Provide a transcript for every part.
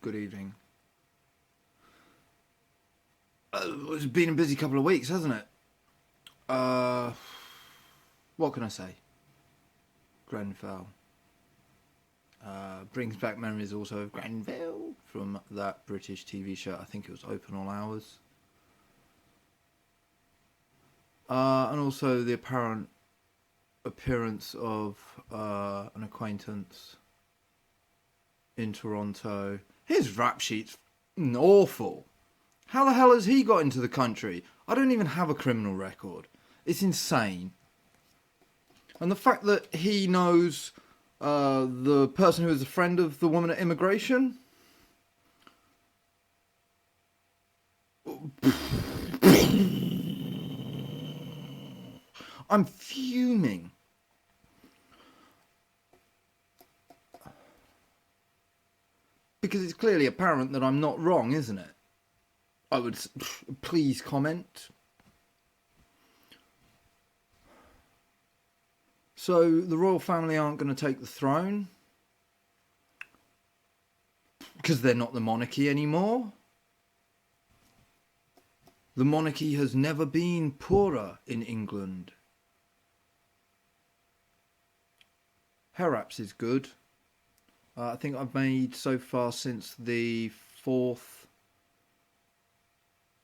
Good evening. It's been a busy couple of weeks, hasn't it? Uh, what can I say? Grenfell. Brings back memories also of Grenfell from that British TV show. I think it was Open All Hours. And also the apparent appearance of an acquaintance in Toronto. His rap sheet's awful. How the hell has he got into the country? I don't even have a criminal record. It's insane. And the fact that he knows the person who is a friend of the woman at immigration. I'm fuming. Because it's clearly apparent that I'm not wrong, isn't it? I would please comment. So the royal family aren't going to take the throne because they're not the monarchy anymore. The monarchy has never been poorer in England. Hair wraps is good. I think I've made so far since the 4th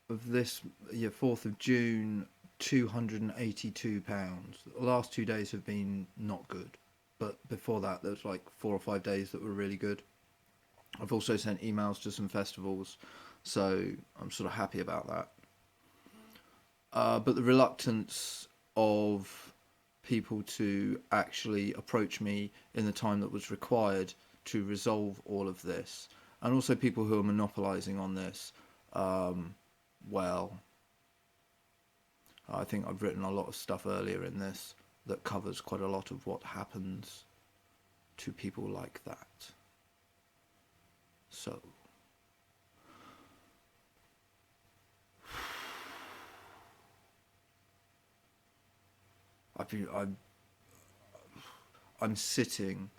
of this, 4th of June, £282. The last 2 days have been not good, but before that there was like 4 or 5 days that were really good. I've also sent emails to some festivals, so I'm sort of happy about that. But the reluctance of people to actually approach me in the time that was required to resolve all of this, and also people who are monopolising on this, well, I think I've written a lot of stuff earlier in this that covers quite a lot of what happens to people like that. So, I'm sitting.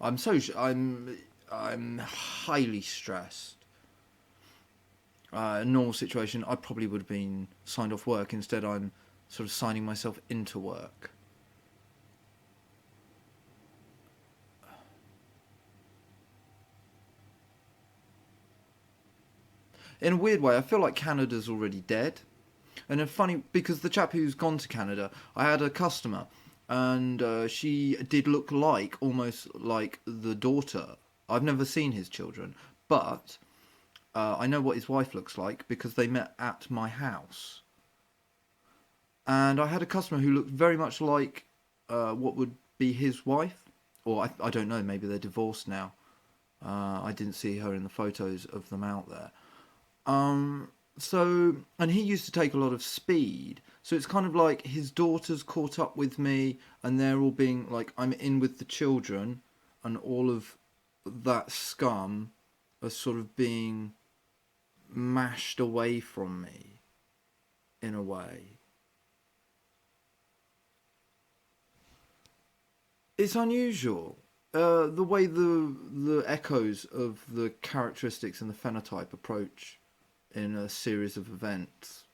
I'm highly stressed. In a normal situation, I probably would have been signed off work. Instead, I'm sort of signing myself into work. In a weird way, I feel like Canada's already dead. And it's funny, because the chap who's gone to Canada, I had a customer, and she did look like, almost like the daughter. I've never seen his children, but I know what his wife looks like because they met at my house. And I had a customer who looked very much like what would be his wife. Or I don't know, maybe they're divorced now. I didn't see her in the photos of them out there. So, and he used to take a lot of speed. So it's kind of like his daughter's caught up with me, and they're all being like, I'm in with the children, and all of that scum are sort of being mashed away from me in a way. It's unusual. The way the echoes of the characteristics and the phenotype approach in a series of events.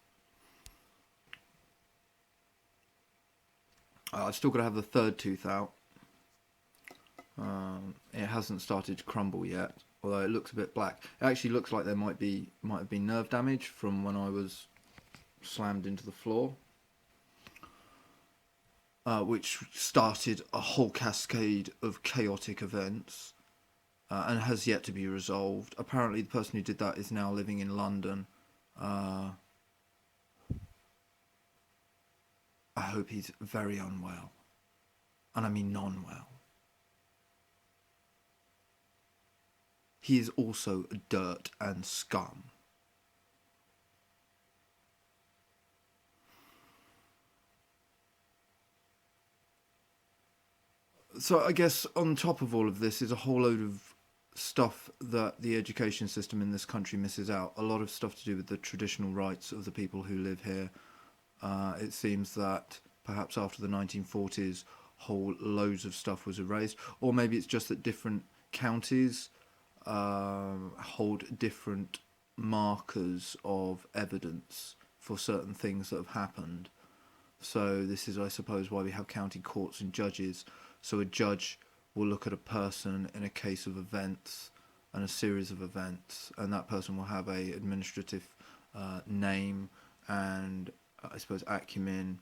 I've still got to have the third tooth out. It hasn't started to crumble yet, although it looks a bit black. It actually looks like there might have been nerve damage from when I was slammed into the floor, which started a whole cascade of chaotic events. And has yet to be resolved. Apparently the person who did that is now living in London. I hope he's very unwell. And I mean non-well. He is also dirt and scum. So I guess on top of all of this is a whole load of stuff that the education system in this country misses out. A lot of stuff to do with the traditional rights of the people who live here. It seems that perhaps after the 1940s, whole loads of stuff was erased, or maybe it's just that different counties hold different markers of evidence for certain things that have happened. So this is, I suppose, why we have county courts and judges. So a judge will look at a person in a case of events and a series of events, and that person will have a administrative name and I suppose acumen,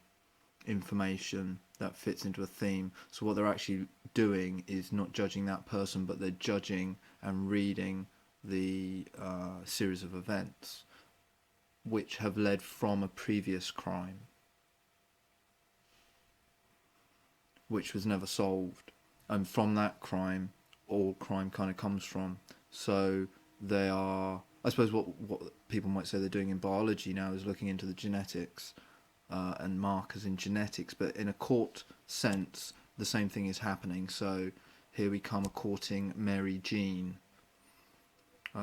information that fits into a theme. So what they're actually doing is not judging that person, but they're judging and reading the series of events which have led from a previous crime which was never solved, and from that crime all crime kind of comes from. So they are, I suppose, what people might say they're doing in biology now is looking into the genetics and markers in genetics, but in a court sense the same thing is happening. So here we come a courting Mary Jean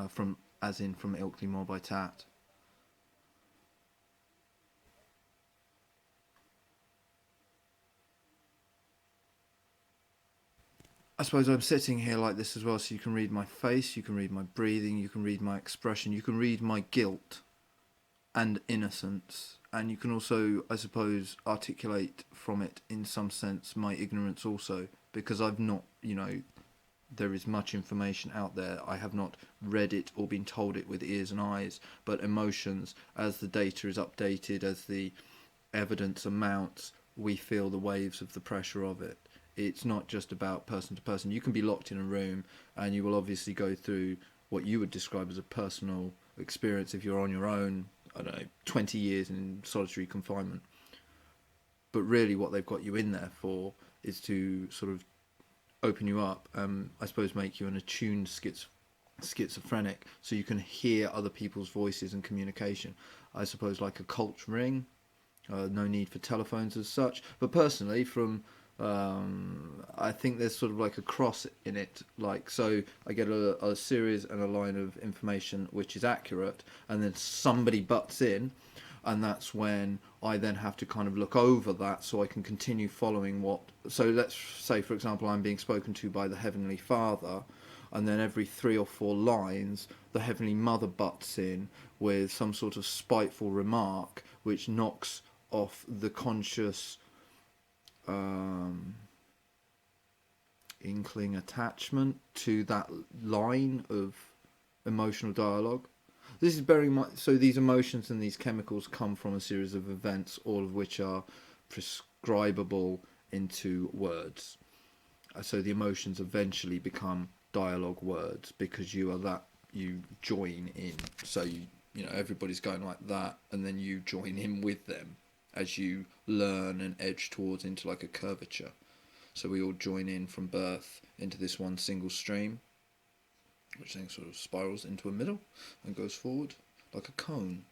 from Ilkley Moor by Tat. I suppose I'm sitting here like this as well, so you can read my face, you can read my breathing, you can read my expression, you can read my guilt and innocence, and you can also, I suppose, articulate from it in some sense my ignorance also, because I've not, there is much information out there. I have not read it or been told it with ears and eyes, but emotions, as the data is updated, as the evidence amounts, we feel the waves of the pressure of it. It's not just about person to person. You can be locked in a room and you will obviously go through what you would describe as a personal experience if you're on your own, I don't know, 20 years in solitary confinement. But really what they've got you in there for is to sort of open you up, I suppose make you an attuned schizophrenic, so you can hear other people's voices and communication. I suppose like a cult ring, no need for telephones as such. But personally, from I think there's sort of like a cross in it, like, so I get a series and a line of information which is accurate, and then somebody butts in, and that's when I then have to kind of look over that so I can continue following what. So let's say, for example, I'm being spoken to by the Heavenly Father, and then every 3 or 4 lines the Heavenly Mother butts in with some sort of spiteful remark which knocks off the conscious inkling attachment to that line of emotional dialogue. This is bearing in mind, so these emotions and these chemicals come from a series of events, all of which are prescribable into words. So the emotions eventually become dialogue words because you join in. So everybody's going like that, and then you join in with them as you learn and edge towards into like a curvature. So we all join in from birth into this one single stream, which then sort of spirals into a middle and goes forward like a cone.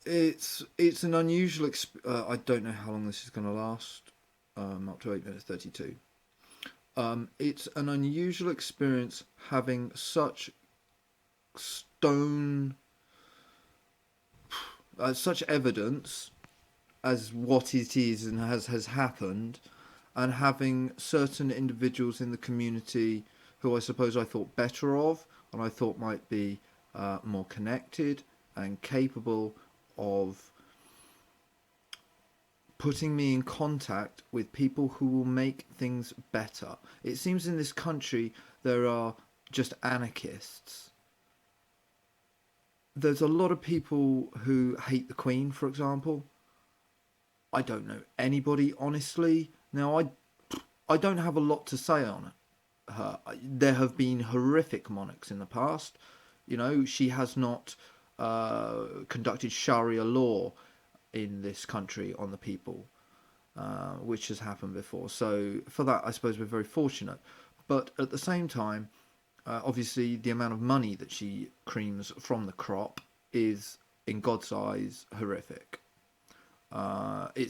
It's an unusual I don't know how long this is going to last, up to 8 minutes 32. It's an unusual experience having such such evidence as what it is and has happened, and having certain individuals in the community who I suppose I thought better of, and I thought might be more connected and capable of putting me in contact with people who will make things better. It seems in this country there are just anarchists. There's a lot of people who hate the Queen, for example. I don't know anybody, honestly. Now, I don't have a lot to say on her. There have been horrific monarchs in the past. She has not conducted Sharia law in this country on the people, which has happened before. So for that, I suppose we're very fortunate. But at the same time, obviously the amount of money that she creams from the crop is, in God's eyes, horrific. It's